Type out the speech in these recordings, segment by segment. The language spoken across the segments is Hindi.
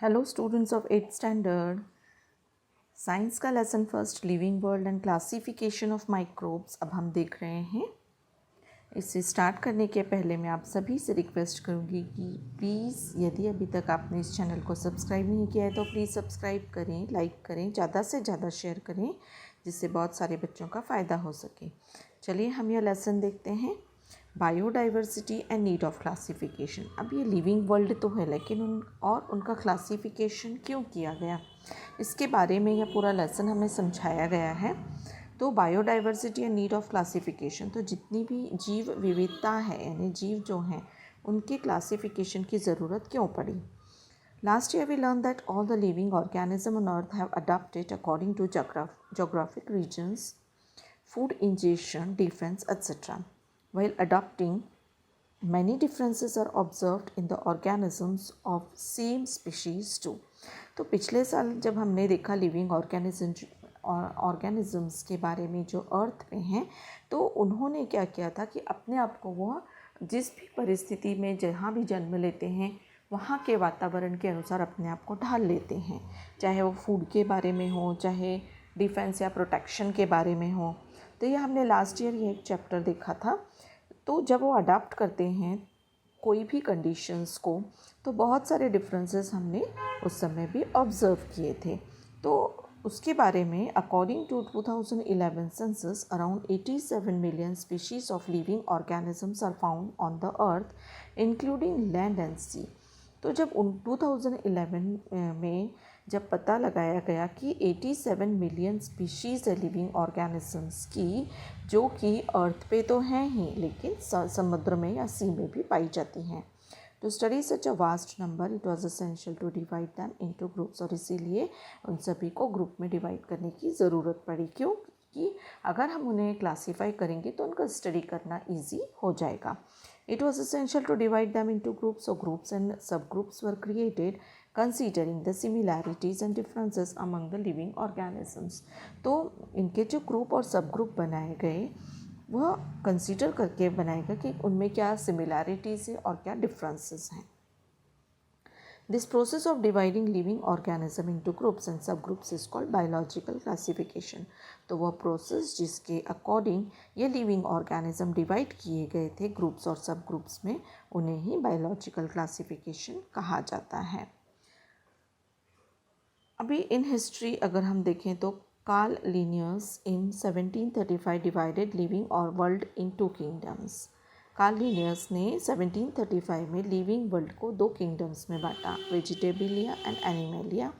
Hello students of 8th standard. Science का lesson first living world and classification of microbes अब हम देख रहे हैं। इसे स्टार्ट करने के पहले मैं आप सभी से रिक्वेस्ट करूंगी कि प्लीज़ यदि अभी तक आपने इस चैनल को सब्सक्राइब नहीं किया है तो प्लीज़ सब्सक्राइब करें, लाइक करें, ज़्यादा से ज़्यादा शेयर करें जिससे बहुत सारे बच्चों का फ़ायदा हो सके। चलिए हम यह लेसन देखते हैं, biodiversity and need of classification. अब ये लिविंग वर्ल्ड तो है लेकिन उनका क्लासिफिकेशन क्यों किया गया, इसके बारे में यह पूरा लेसन हमें समझाया गया है। तो biodiversity and need of classification, तो जितनी भी जीव विविधता है यानी जीव जो हैं उनके क्लासिफिकेशन की ज़रूरत क्यों पड़ी। Last year we learn that all the living organism on earth have adopted according to geographic regions, food ingestion, defense, etc. While adopting, many differences are observed in the organisms of same species too. तो पिछले साल जब हमने देखा लिविंग ऑर्गेनिजम्स के बारे में जो अर्थ पे हैं, तो उन्होंने क्या किया था कि अपने आप को वह जिस भी परिस्थिति में जहाँ भी जन्म लेते हैं वहाँ के वातावरण के अनुसार अपने आप को ढाल लेते हैं, चाहे वो फूड के बारे में हो, चाहे डिफेंस या प्रोटेक्शन के बारे में हो। तो ये हमने लास्ट ईयर ये एक चैप्टर देखा था। तो जब वो अडाप्ट करते हैं कोई भी कंडीशंस को तो बहुत सारे डिफरेंसेस हमने उस समय भी ऑब्ज़र्व किए थे। तो उसके बारे में according to 2011 census around 87 million species of living organisms are found on the earth including land and sea. तो जब 2011 में जब पता लगाया गया कि 87 मिलियन स्पीशीज़ है लिविंग ऑर्गेनिजम्स की, जो कि अर्थ पे तो हैं ही लेकिन समुद्र में या सी में भी पाई जाती हैं। तो study such a vast number it was essential to divide them into groups, और इसीलिए उन सभी को ग्रुप में डिवाइड करने की ज़रूरत पड़ी। क्यों कि अगर हम उन्हें क्लासीफाई करेंगे तो उनका स्टडी करना ईजी हो जाएगा। It was essential to divide them into groups, so groups and subgroups were created considering the similarities and differences among the living organisms. तो इनके जो ग्रुप और सब ग्रुप बनाए गए वह कंसीडर करके बनाए गए कि उनमें क्या सिमिलैरिटीज़ है और क्या डिफरेंसेस हैं। This process of dividing living organism into groups and subgroups is called biological classification. तो वह प्रोसेस जिसके अकॉर्डिंग ये लिविंग ऑर्गेनिज्म डिवाइड किए गए थे ग्रुप्स और सब ग्रुप्स में, उन्हें ही बायोलॉजिकल क्लासिफिकेशन कहा जाता है। अभी इन हिस्ट्री अगर हम देखें तो कार्ल लिनियस इन 1735 डिवाइडेड लिविंग और world in to kingdoms. Karl Linnaeus ने 1735 में लिविंग वर्ल्ड को दो किंगडम्स में बांटा, वेजिटेबिलिया एंड एनिमलिया।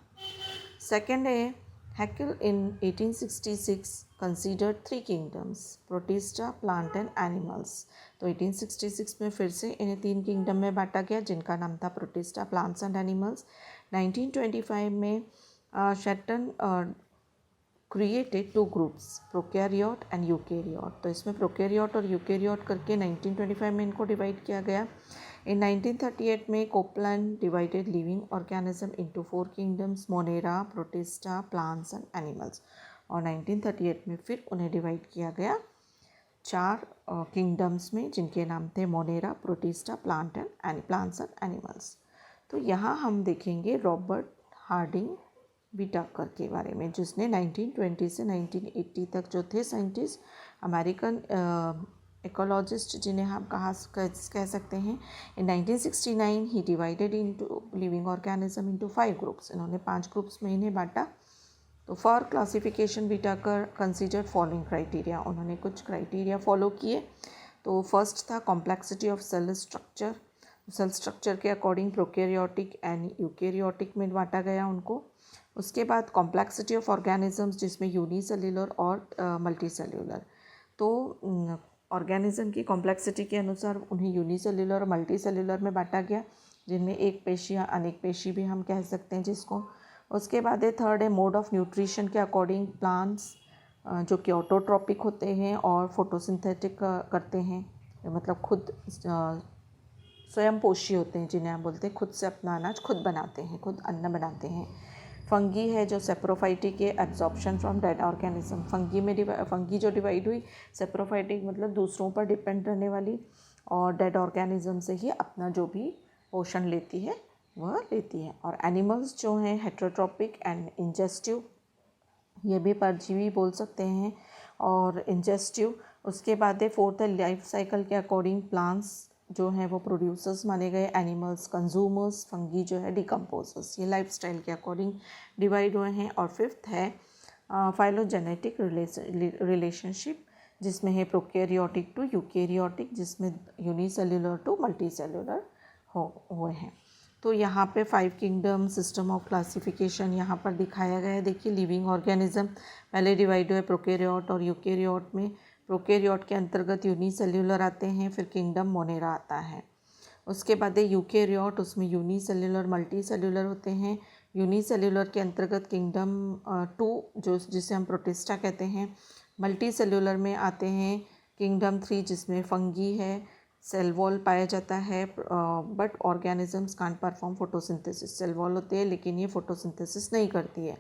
सेकेंड है Hückel in 1866 considered three kingdoms, protista, plant and animals. तो 1866 में फिर से इन्हें तीन किंगडम में बांटा गया जिनका नाम था प्रोटिस्टा, प्लांट्स एंड एनिमल्स। 1925 में Chatton created two groups, prokaryote and eukaryote. तो इसमें प्रोकैरियोट और यूकैरियोट करके 1925 में इनको डिवाइड किया गया। इन 1938 में Copeland divided living organism into four kingdoms, Monera, protista, plants and animals. और 1938 में फिर उन्हें डिवाइड किया गया चार किंगडम्स में जिनके नाम थे Monera, protista, plants and animals. तो यहाँ हम देखेंगे रॉबर्ट हार्डिंग विटाकर के बारे में, जिसने 1920 से 1980 तक जो थे साइंटिस्ट, अमेरिकन इकोलॉजिस्ट जिन्हें हम कह सकते हैं। In 1969 he divided into living organism into 5 groups. इन्होंने 5 ग्रुप्स में इन्हें बांटा। तो for classification Whittaker consider following criteria, उन्होंने कुछ क्राइटेरिया फॉलो किए। तो फर्स्ट था complexity of cell structure. Cell structure के अकॉर्डिंग प्रोकैरियोटिक एंड यूकैरियोटिक में बांटा गया उनको। उसके बाद कॉम्प्लेक्सिटी ऑफ ऑर्गेनिजम्स जिसमें यूनिसेल्युलर और मल्टीसेल्युलर। तो ऑर्गेनिज्म की कॉम्प्लेक्सिटी के अनुसार उन्हें यूनिसेल्युलर और मल्टीसेल्युलर में बांटा गया, जिनमें एक पेशी या अनेक पेशी भी हम कह सकते हैं जिसको। उसके बाद है थर्ड है मोड ऑफ न्यूट्रिशन के अकॉर्डिंग प्लांट्स जो कि ऑटोट्रॉपिक होते हैं और फोटोसिंथेटिक करते हैं, मतलब खुद स्वयं पोषी होते हैं, जिन्हें आप बोलते हैं खुद से अपना अनाज खुद बनाते हैं, खुद अन्न बनाते हैं। फंगी है जो सेप्रोफाइटिक के absorption from dead organism. Fungi जो डिवाइड हुई, सेप्रोफाइटिक मतलब दूसरों पर डिपेंड रहने वाली, और डेड ऑर्गेनिज्म से ही अपना जो भी पोषण लेती है वह लेती है। और एनिमल्स जो हैं हेटेरोट्रॉपिक एंड इंजेस्टिव, ये भी परजीवी बोल सकते हैं और इंजेस्टिव। उसके बाद है फोर्थ है लाइफ साइकिल के अकॉर्डिंग प्लांट्स जो हैं वो प्रोड्यूसर्स माने गए, एनिमल्स कंज्यूमर्स, फंगी जो है डिकम्पोजर्स। ये लाइफ स्टाइल के अकॉर्डिंग डिवाइड हुए हैं। और फिफ्थ है फाइलोजेनेटिक रिलेशनशिप, जिसमें है प्रोकैरियोटिक टू यूकैरियोटिक, जिसमें यूनिसेल्युलर टू मल्टीसेल्युलर हुए हैं। तो यहाँ पे 5 किंगडम सिस्टम ऑफ क्लासिफिकेशन यहाँ पर दिखाया गया है। देखिए लिविंग ऑर्गेनिज्म पहले डिवाइड हुए प्रोकैरियोट और यूकैरियोट में। प्रोकैरियोट के अंतर्गत यूनिसेल्युलर आते हैं, फिर किंगडम मोनेरा आता है। उसके बाद है यूकैरियोट, उसमें यूनिसेल्युलर मल्टी सेल्युलर होते हैं। यूनिसेल्युलर के अंतर्गत किंगडम 2 जो जिसे हम प्रोटिस्टा कहते हैं। मल्टी सेल्युलर में आते हैं किंगडम 3 जिसमें फंगी है, सेल वॉल पाया जाता है, but organisms can't perform photosynthesis. Cell wall होती है लेकिन ये फोटोसिंथेसिस नहीं करती है।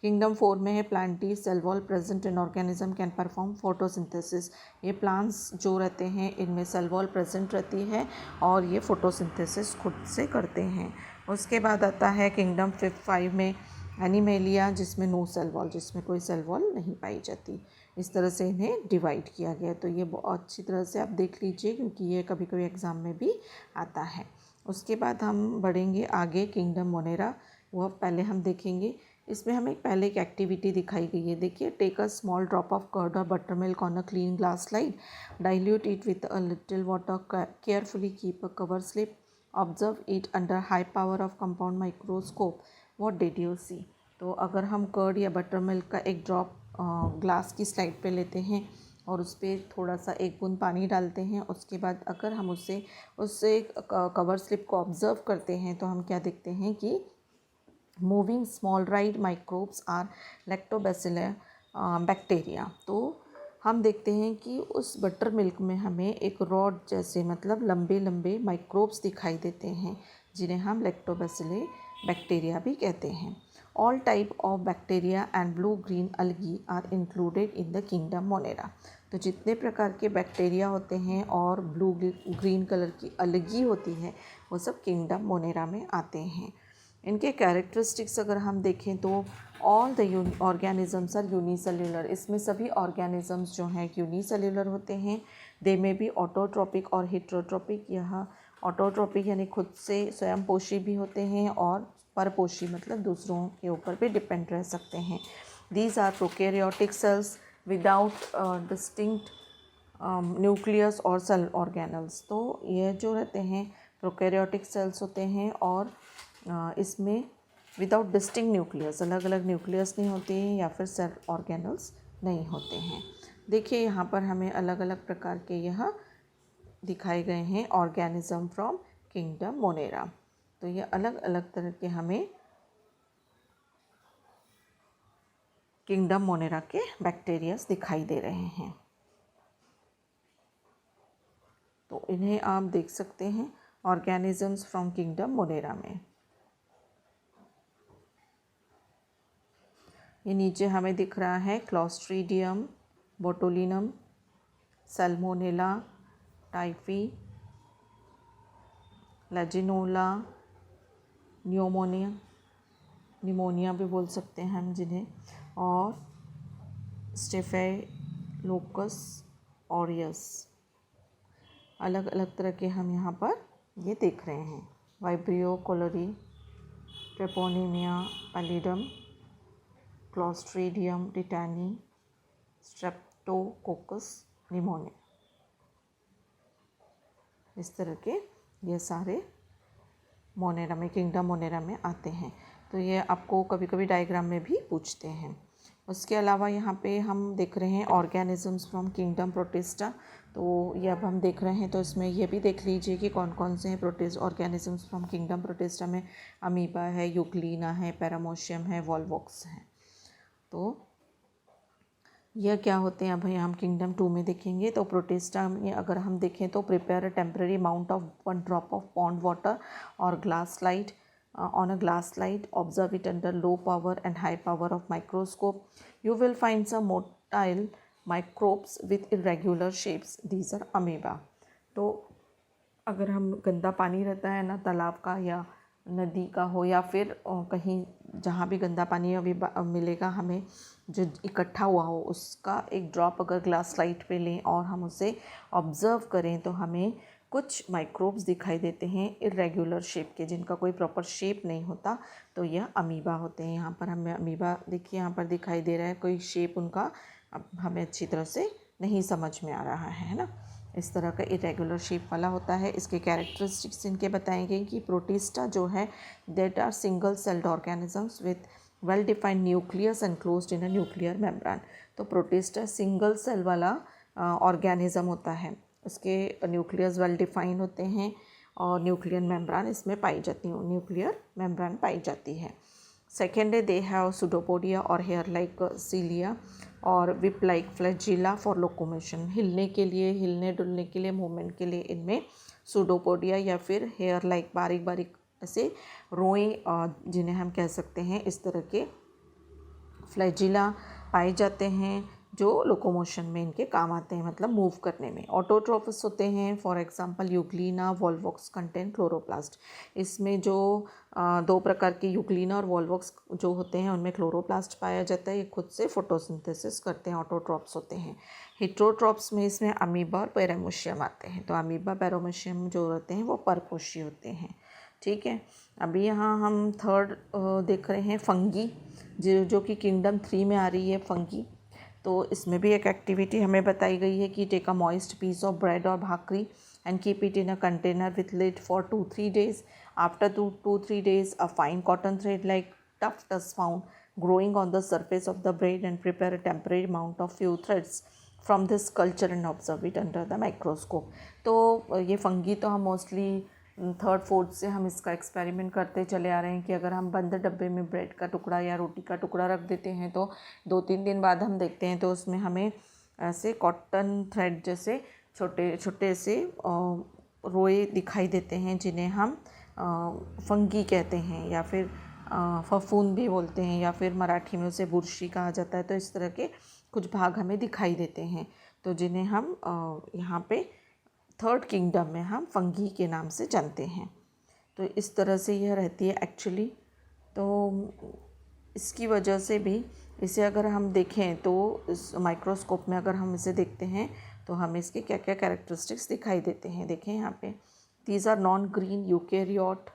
किंगडम 4 में है plantae, cell wall present in organism can perform photosynthesis. ये प्लांट्स जो रहते हैं इनमें सेल वॉल प्रेजेंट रहती है और ये फोटोसिंथेसिस खुद से करते हैं। उसके बाद आता है किंगडम 5 में एनिमेलिया, जिसमें नो सेल वॉल, जिसमें कोई सेल वॉल नहीं पाई जाती। इस तरह से इन्हें डिवाइड किया गया। तो ये बहुत अच्छी तरह से आप देख लीजिए क्योंकि ये कभी कभी एग्ज़ाम में भी आता है। उसके बाद हम बढ़ेंगे आगे किंगडम मोनेरा, वह पहले हम देखेंगे। इसमें हमें पहले एक एक्टिविटी दिखाई गई है। देखिए take a small drop of curd और butter milk on a clean glass slide, dilute it with a little water, carefully keep a cover slip, observe it under high power of compound microscope, what did you see. तो अगर हम कर्ड या बटर मिल्क का एक ड्रॉप ग्लास की स्लाइड पे लेते हैं और उस पर थोड़ा सा एक बूंद पानी डालते हैं, उसके बाद अगर हम उससे कवर स्लिप को ऑब्जर्व करते हैं तो हम क्या देखते हैं कि moving small rod microbes are lactobacillus bacteria. तो हम देखते हैं कि उस बटर मिल्क में हमें एक रॉड जैसे मतलब लंबे लंबे माइक्रोब्स दिखाई देते हैं जिन्हें हम लैक्टोबैसिलर बैक्टीरिया भी कहते हैं। All type of bacteria and blue green algae are included in the kingdom Monera. तो जितने प्रकार के बैक्टीरिया होते हैं और ब्लू ग्रीन कलर की अलगी होती है वो सब किंगडम मोनेरा में आते हैं। इनके कैरेक्टरिस्टिक्स अगर हम देखें तो all the organisms are unicellular. इसमें सभी ऑर्गेनिजम्स जो हैं यूनिसेल्युलर होते हैं। दे में भी ऑटोट्रोपिक और हेटेरोट्रोपिक। यह ऑटोट्रोपिक यानी खुद से स्वयं पोषी भी होते हैं और परपोषी मतलब दूसरों के ऊपर भी डिपेंड रह सकते हैं। These are prokaryotic cells without distinct nucleus और सेल ऑर्गेनल्स। तो ये जो रहते हैं प्रोकैरियोटिक सेल्स होते हैं और इसमें विदाउट डिस्टिंक्ट न्यूक्लियस, अलग अलग न्यूक्लियस नहीं होते हैं या फिर सेल ऑर्गेनल्स नहीं होते हैं। देखिए यहाँ पर हमें अलग अलग प्रकार के यह दिखाए गए हैं ऑर्गेनिज्म फ्रॉम किंगडम मोनेरा। तो ये अलग अलग तरह के हमें किंगडम मोनेरा के बैक्टीरियाज दिखाई दे रहे हैं। तो इन्हें आप देख सकते हैं ऑर्गेनिजम्स फ्रॉम किंगडम मोनेरा में। ये नीचे हमें दिख रहा है Clostridium botulinum, Salmonella typhi, Legionella, pneumonia भी बोल सकते हैं हम जिन्हें, और स्टेफिलोकोकस ऑरियस। अलग अलग तरह के हम यहाँ पर ये देख रहे हैं। Vibrio cholerae, Treponema pallidum, Clostridium tetani, Streptococcus pneumonia. इस तरह के ये सारे मोनेरा में किंगडम मोनेरा में आते हैं। तो ये आपको कभी कभी डायग्राम में भी पूछते हैं। उसके अलावा यहाँ पे हम देख रहे हैं ऑर्गेनिजम्स फ्रॉम किंगडम प्रोटिस्टा। तो ये अब हम देख रहे हैं तो इसमें ये भी देख लीजिए कि कौन कौन से हैं protist organisms from kingdom protista में। अमीबा है, यूग्लिना है, पैरामोशियम है, वॉल्वॉक्स है। तो यह क्या होते हैं अब हम किंगडम 2 में देखेंगे। तो प्रोटिस्टा में अगर हम देखें तो prepare a temporary amount of 1 drop of pond water और glass slide on a glass slide, observe it under low power and high power of microscope. You will find some motile microbes with irregular shapes. These are amoeba. तो अगर हम गंदा पानी रहता है ना तालाब का या नदी का हो या फिर कहीं जहाँ भी गंदा पानी अभी मिलेगा हमें जो इकट्ठा हुआ हो, उसका एक ड्रॉप अगर ग्लास स्लाइड पे लें और हम उसे ऑब्ज़र्व करें तो हमें कुछ माइक्रोब्स दिखाई देते हैं इरेगुलर शेप के, जिनका कोई प्रॉपर शेप नहीं होता। तो यह अमीबा होते हैं। यहाँ पर हमें अमीबा देखिए यहाँ पर दिखाई दे रहा है, कोई शेप उनका हमें अच्छी तरह से नहीं समझ में आ रहा है ना। इस तरह का इरेगुलर शेप वाला होता है। इसके कैरेक्टरिस्टिक्स इनके बताए गए कि प्रोटिस्टा जो है that are single celled organisms with well defined nucleus enclosed in a nuclear membrane. तो प्रोटिस्टा सिंगल सेल वाला ऑर्गेनिज्म होता है, उसके न्यूक्लियस वेल डिफाइन होते हैं और न्यूक्लियर मेम्ब्रेन इसमें पाई जाती है, न्यूक्लियर मेम्ब्रेन पाई जाती है। सेकेंड है दे हैव सुडोपोडिया और हेयर लाइक सीलिया और whip like flagella for locomotion. हिलने के लिए, हिलने डुलने के लिए, मूवमेंट के लिए इनमें सुडोपोडिया या फिर हेयर लाइक बारीक बारीक ऐसे रोएं जिन्हें हम कह सकते हैं, इस तरह के फ्लैजिला पाए जाते हैं जो लोकोमोशन में इनके काम आते हैं, मतलब मूव करने में। ऑटोट्रोफस होते हैं, for example Euglena Volvox contain chloroplast. इसमें जो दो प्रकार के यूग्लिना और वॉल्वॉक्स जो होते हैं उनमें क्लोरोप्लास्ट पाया जाता है। ये खुद से फोटोसिंथेसिस करते हैं, ऑटोट्रॉप्स होते हैं। हेट्रोट्रॉप्स में इसमें अमीबा और पैरामोशियम आते हैं। तो अमीबा पैरामोशियम जो रहते हैं वो परपोषी होते हैं। ठीक है, अभी यहाँ हम थर्ड देख रहे हैं फंगी, जो कि किंगडम 3 में आ रही है फंगी। तो इसमें भी एक एक्टिविटी हमें बताई गई है कि take a moist piece of bread और bhakri and keep it in a container with lid for 2-3 days. After 2-3 days a fine cotton thread like tuft is found growing on the surface of the bread and prepare a temporary mount of few threads from this culture and observe it under the microscope. तो ये फंगी तो हम मोस्टली थर्ड फोर्थ से हम इसका एक्सपेरिमेंट करते चले आ रहे हैं कि अगर हम बंद डब्बे में ब्रेड का टुकड़ा या रोटी का टुकड़ा रख देते हैं तो 2-3 दिन बाद हम देखते हैं तो उसमें हमें ऐसे कॉटन थ्रेड जैसे छोटे छोटे से रोए दिखाई देते हैं, जिन्हें हम फंगी कहते हैं या फिर फफूंद भी बोलते हैं या फिर मराठी में उसे बुरशी कहा जाता है। तो इस तरह के कुछ भाग हमें दिखाई देते हैं, तो जिन्हें हम यहाँ पे थर्ड किंगडम में हम फंगी के नाम से जानते हैं। तो इस तरह से यह रहती है एक्चुअली। तो इसकी वजह से भी इसे अगर हम देखें तो इस माइक्रोस्कोप में अगर हम इसे देखते हैं तो हमें इसके क्या क्या कैरेक्टरिस्टिक्स दिखाई देते हैं। देखें यहाँ पे, these are non green eukaryote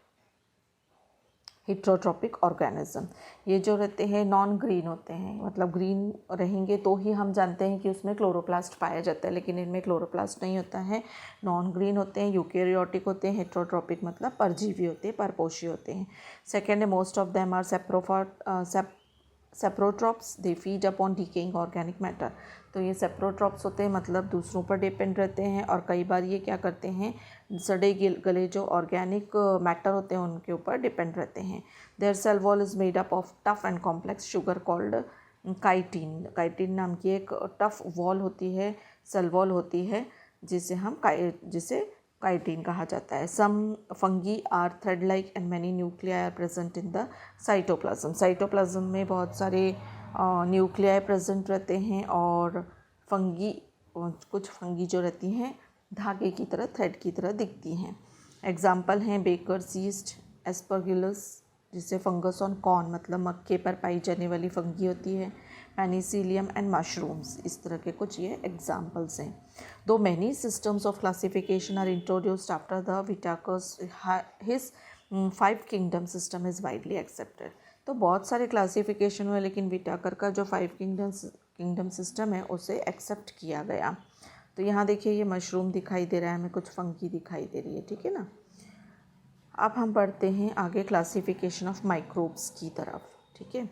heterotrophic organism. ये जो रहते हैं नॉन ग्रीन होते हैं, मतलब ग्रीन रहेंगे तो ही हम जानते हैं कि उसमें क्लोरोप्लास्ट पाया जाता है, लेकिन इनमें क्लोरोप्लास्ट नहीं होता है। नॉन ग्रीन होते हैं, यूकेरियोटिक होते हैं, हेट्रोट्रॉपिक मतलब परजीवी होते हैं, परपोषी होते हैं। सेकेंड है most of them are saprotrophs, they feed upon decaying organic matter. तो ये सेप्रोट्रॉप्स होते हैं, मतलब दूसरों पर डिपेंड रहते हैं और कई बार ये क्या करते हैं, सड़े गले जो ऑर्गेनिक मैटर होते हैं उनके ऊपर डिपेंड रहते हैं। Their cell wall is made up of tough and complex sugar called chitin. Chitin नाम की एक टफ वॉल होती है, सेल वॉल होती है, जिसे काइटिन कहा जाता है। Some fungi are thread like and many nuclei are present in the cytoplasm. Cytoplasm में बहुत सारे न्यूक्लियाई प्रेजेंट रहते हैं और कुछ फंगी जो रहती हैं धागे की तरह, थ्रेड की तरह दिखती हैं। एग्जाम्पल हैं बेकर्स यीस्ट, एस्परगिलस जिसे फंगस ऑन कॉर्न मतलब मक्के पर पाई जाने वाली फंगी होती है, पेनिसिलियम एंड मशरूम्स। इस तरह के कुछ ये एग्जाम्पल्स हैं। Though many systems of classification are introduced after the Whittaker's, his 5 kingdom system is widely accepted. तो बहुत सारे क्लासिफिकेशन हुए, लेकिन विटाकर का जो 5 किंगडम सिस्टम है उसे एक्सेप्ट किया गया। तो यहाँ देखिए ये मशरूम दिखाई दे रहा है, हमें कुछ फंगी दिखाई दे रही है, ठीक है ना। अब हम बढ़ते हैं आगे क्लासिफिकेशन ऑफ माइक्रोब्स की तरफ, ठीक है।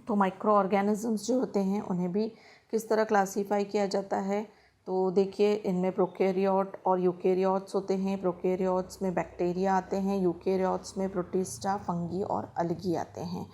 तो माइक्रो ऑर्गेनिजम्स जो होते हैं उन्हें भी किस तरह क्लासीफाई किया जाता है, तो देखिए इनमें प्रोकैरियोट और यूकेरियोट्स होते हैं। प्रोकैरियोट्स में बैक्टीरिया आते हैं, यूकेरियोट्स में प्रोटिस्टा, फंगी और अलगी आते हैं।